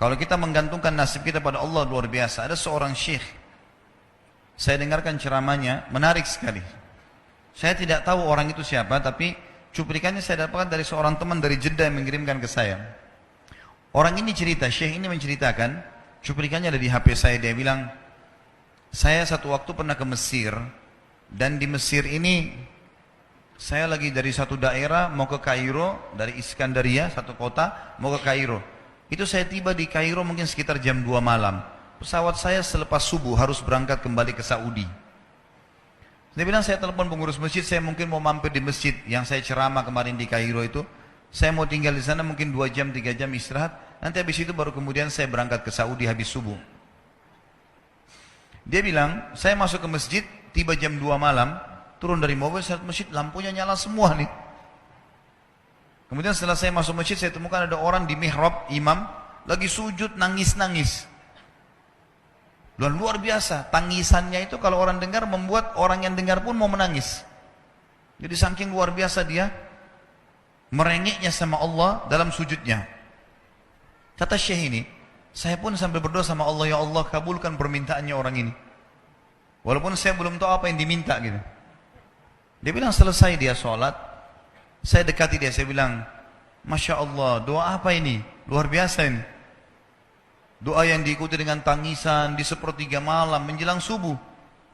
Kalau kita menggantungkan nasib kita pada Allah luar biasa. Ada seorang syekh, saya dengarkan ceramahnya, menarik sekali. Saya tidak tahu orang itu siapa, tapi cuplikannya saya dapatkan dari seorang teman dari Jeddah yang mengirimkan ke saya. Orang ini cerita, syekh ini menceritakan, cuplikannya ada di HP saya, dia bilang, saya satu waktu pernah ke Mesir, dan di Mesir ini, saya lagi dari satu daerah mau ke Kairo, dari Iskandaria, satu kota, mau ke Kairo. Itu saya tiba di Kairo mungkin sekitar jam 2 malam. Pesawat saya selepas subuh harus berangkat kembali ke Saudi. Dia bilang, saya telepon pengurus masjid, saya mungkin mau mampir di masjid yang saya ceramah kemarin di Kairo itu. Saya mau tinggal di sana mungkin 2 jam, 3 jam istirahat. Nanti habis itu baru kemudian saya berangkat ke Saudi habis subuh. Dia bilang, saya masuk ke masjid, tiba jam 2 malam, turun dari mobil, saya lihat masjid, lampunya nyala semua nih. Kemudian setelah saya masuk masjid, saya temukan ada orang di mihrab, imam, lagi sujud, nangis-nangis. Dan luar biasa, tangisannya itu kalau orang dengar, membuat orang yang dengar pun mau menangis. Jadi saking luar biasa dia, merengeknya sama Allah dalam sujudnya. Kata syekh ini, saya pun sambil berdoa sama Allah, ya Allah kabulkan permintaannya orang ini. Walaupun saya belum tahu apa yang diminta gitu. Dia bilang selesai dia sholat, saya dekati dia, saya bilang, Masya Allah, doa apa ini? Luar biasa ini. Doa yang diikuti dengan tangisan di sepertiga malam menjelang subuh.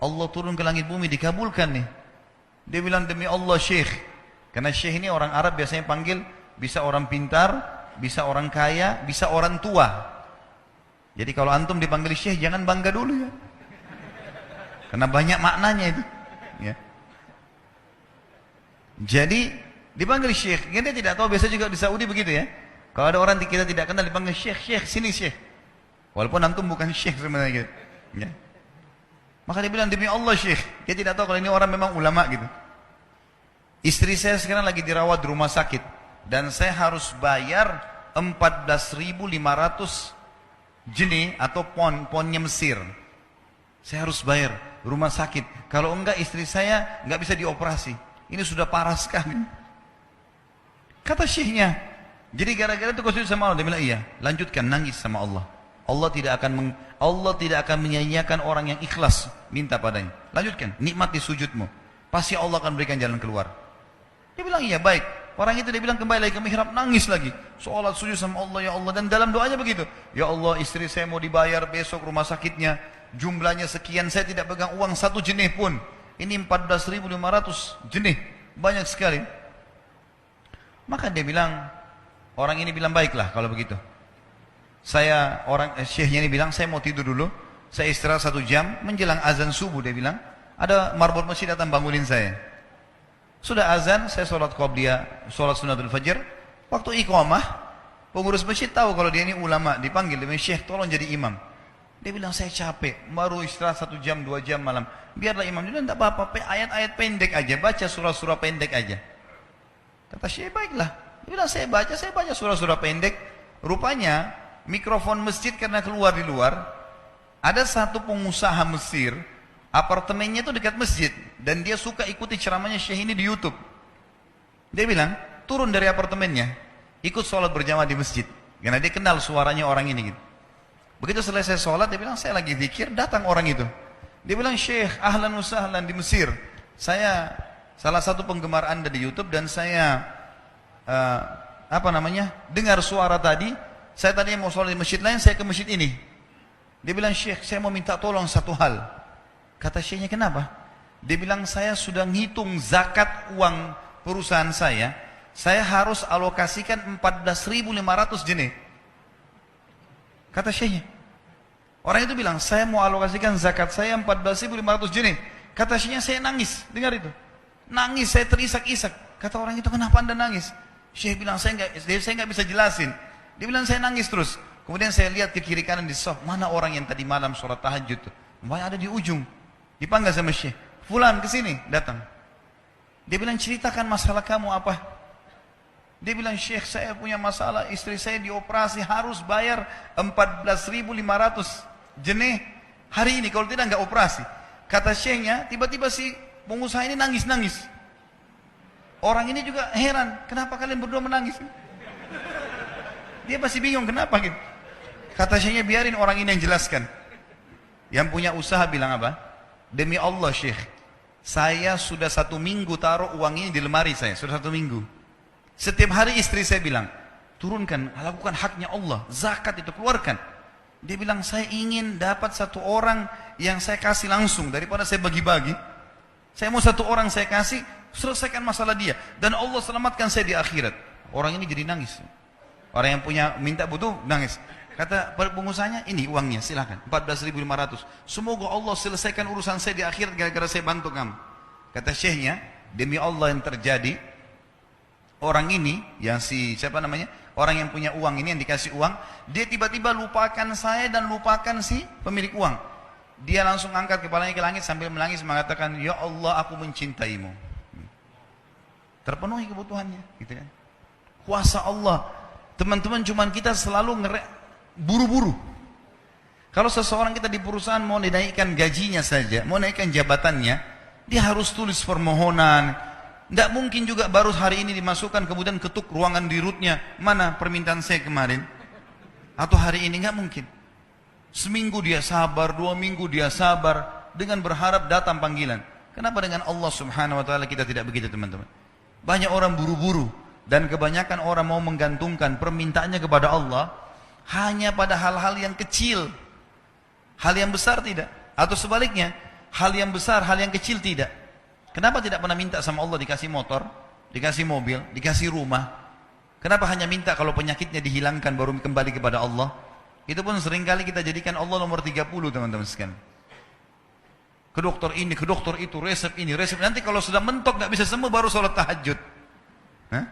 Allah turun ke langit bumi, dikabulkan nih. Dia bilang, demi Allah syekh. Karena syekh ini orang Arab biasanya panggil, bisa orang pintar, bisa orang kaya, bisa orang tua. Jadi kalau antum dipanggil syekh, jangan bangga dulu ya. Karena banyak maknanya itu. Ya. Jadi dipanggil syekh. Kita tidak tahu, biasa juga di Saudi begitu ya. Kalau ada orang kita tidak kenal dipanggil syekh, syekh, sini syekh. Walaupun antum bukan syekh sebenarnya gitu. Ya. Maka dia bilang, demi Allah syekh. Dia tidak tahu kalau ini orang memang ulama gitu. Istri saya sekarang lagi dirawat di rumah sakit. Dan saya harus bayar 14.500 jenih atau ponnya Mesir. Saya harus bayar rumah sakit. Kalau enggak istri saya enggak bisa dioperasi. Ini sudah parah sekali. Kata syekhnya, jadi gara-gara itu kau sujud sama Allah. Dia bilang, iya, lanjutkan nangis sama Allah. Allah tidak akan menyia-nyiakan orang yang ikhlas minta padanya. Lanjutkan, nikmati sujudmu. Pasti Allah akan berikan jalan keluar. Dia bilang, iya baik. Orang itu dia bilang kembali lagi ke mihrab, nangis lagi. Sholat sujud sama Allah, ya Allah. Dan dalam doanya begitu. Ya Allah, istri saya mau dibayar besok rumah sakitnya. Jumlahnya sekian, saya tidak pegang uang 1 jenih pun. Ini 14.500 jenih. Banyak sekali. Maka dia bilang, orang ini bilang, baiklah kalau begitu. Syekhnya ini bilang, saya mau tidur dulu. Saya istirahat 1 jam, menjelang azan subuh dia bilang, ada marbot masjid datang bangunin saya. Sudah azan, saya sholat qobliyah, sholat sunatul fajr. Waktu iqamah, pengurus masjid tahu kalau dia ini ulama, dipanggil, dia bilang, syekh tolong jadi imam. Dia bilang, saya capek, baru istirahat 1 jam, 2 jam malam. Biarlah imam. Dia bilang, tidak apa-apa, ayat-ayat pendek aja, baca surah-surah pendek aja. Kata syekh, baiklah. Dia bilang, saya baca surah-surah pendek. Rupanya, mikrofon masjid karena keluar di luar, ada satu pengusaha Mesir, apartemennya itu dekat masjid, dan dia suka ikuti ceramahnya syekh ini di YouTube. Dia bilang, turun dari apartemennya, ikut sholat berjamaah di masjid. Karena dia kenal suaranya orang ini gitu. Begitu selesai sholat, dia bilang, saya lagi zikir, datang orang itu. Dia bilang, syekh, ahlan wa sahlan di Mesir. Saya salah satu penggemar Anda di YouTube, dan saya dengar suara tadi. Saya tadinya mau sholat di masjid lain, saya ke masjid ini. Dia bilang, syekh, saya mau minta tolong satu hal. Kata syekhnya, kenapa? Dia bilang, saya sudah ngitung zakat uang perusahaan saya harus alokasikan 14.500 jenih. Kata syekhnya. Orang itu bilang, saya mau alokasikan zakat saya 14.500 jenih. Kata syekhnya, saya nangis, dengar itu. Nangis, saya terisak-isak. Kata orang itu, kenapa Anda nangis? Syekh bilang, saya nggak bisa jelasin. Dia bilang, saya nangis terus. Kemudian saya lihat ke kiri kanan di soft, mana orang yang tadi malam sholat tahajud tuh? Ada di ujung. Dipanggil sama syekh, fulan kesini, datang. Dia bilang, ceritakan masalah kamu apa? Dia bilang, syekh, saya punya masalah, istri saya dioperasi, harus bayar 14.500 jenih hari ini, kalau tidak nggak operasi. Kata syekhnya, tiba-tiba si pengusaha ini nangis-nangis. Orang ini juga heran, kenapa kalian berdua menangis? Dia masih bingung, kenapa gitu? Kata syekhnya, biarin orang ini yang jelaskan. Yang punya usaha bilang apa? Demi Allah Syekh, saya sudah 1 minggu taruh uang ini di lemari saya, sudah 1 minggu. Setiap hari istri saya bilang, turunkan, lakukan haknya Allah, zakat itu keluarkan. Dia bilang, saya ingin dapat 1 orang yang saya kasih langsung, daripada saya bagi-bagi. Saya mau 1 orang saya kasih, selesaikan masalah dia. Dan Allah selamatkan saya di akhirat. Orang ini jadi nangis. Orang yang punya minta butuh, nangis. Kata pengusahanya, ini uangnya silakan, 14.500. Semoga Allah selesaikan urusan saya di akhirat gara-gara saya bantu kamu. Kata syekhnya, demi Allah yang terjadi, orang ini, yang siapa namanya? Orang yang punya uang ini, yang dikasih uang, dia tiba-tiba lupakan saya dan lupakan si pemilik uang. Dia langsung angkat kepalanya ke langit sambil menangis mengatakan, ya Allah, aku mencintaimu. Terpenuhi kebutuhannya, gitu kan? Kuasa Allah. Teman-teman, cuman kita selalu buru-buru. Kalau seseorang kita di perusahaan mau dinaikkan gajinya saja, mau naikkan jabatannya, dia harus tulis permohonan. Tidak mungkin juga baru hari ini dimasukkan kemudian ketuk ruangan di rootnya, mana permintaan saya kemarin? Atau hari ini, nggak mungkin. Seminggu dia sabar, 2 minggu dia sabar, dengan berharap datang panggilan. Kenapa dengan Allah Subhanahu Wa Taala kita tidak begitu, teman-teman? Banyak orang buru-buru, dan kebanyakan orang mau menggantungkan permintaannya kepada Allah hanya pada hal-hal yang kecil, hal yang besar tidak, atau sebaliknya, hal yang besar, hal yang kecil tidak. Kenapa tidak pernah minta sama Allah dikasih motor, dikasih mobil, dikasih rumah? Kenapa hanya minta kalau penyakitnya dihilangkan baru kembali kepada Allah? Itu pun seringkali kita jadikan Allah nomor 30, teman-teman sekalian. Ke dokter ini, ke dokter itu, resep ini, resep. Nanti kalau sudah mentok nggak bisa sembuh baru sholat tahajud. Hah?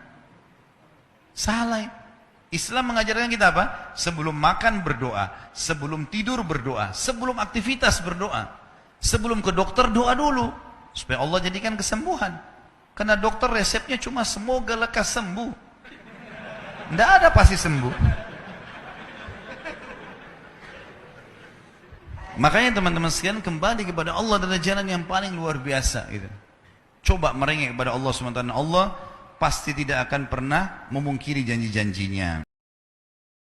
Salah. Islam mengajarkan kita apa? Sebelum makan berdoa, sebelum tidur berdoa, sebelum aktivitas berdoa, sebelum ke dokter doa dulu supaya Allah jadikan kesembuhan. Karena dokter resepnya cuma semoga lekas sembuh. Tidak ada pasti sembuh. Makanya teman-teman sekalian, kembali kepada Allah adalah jalan yang paling luar biasa gitu. Coba merengek kepada Allah SWT. Allah pasti tidak akan pernah memungkiri janji-janjinya.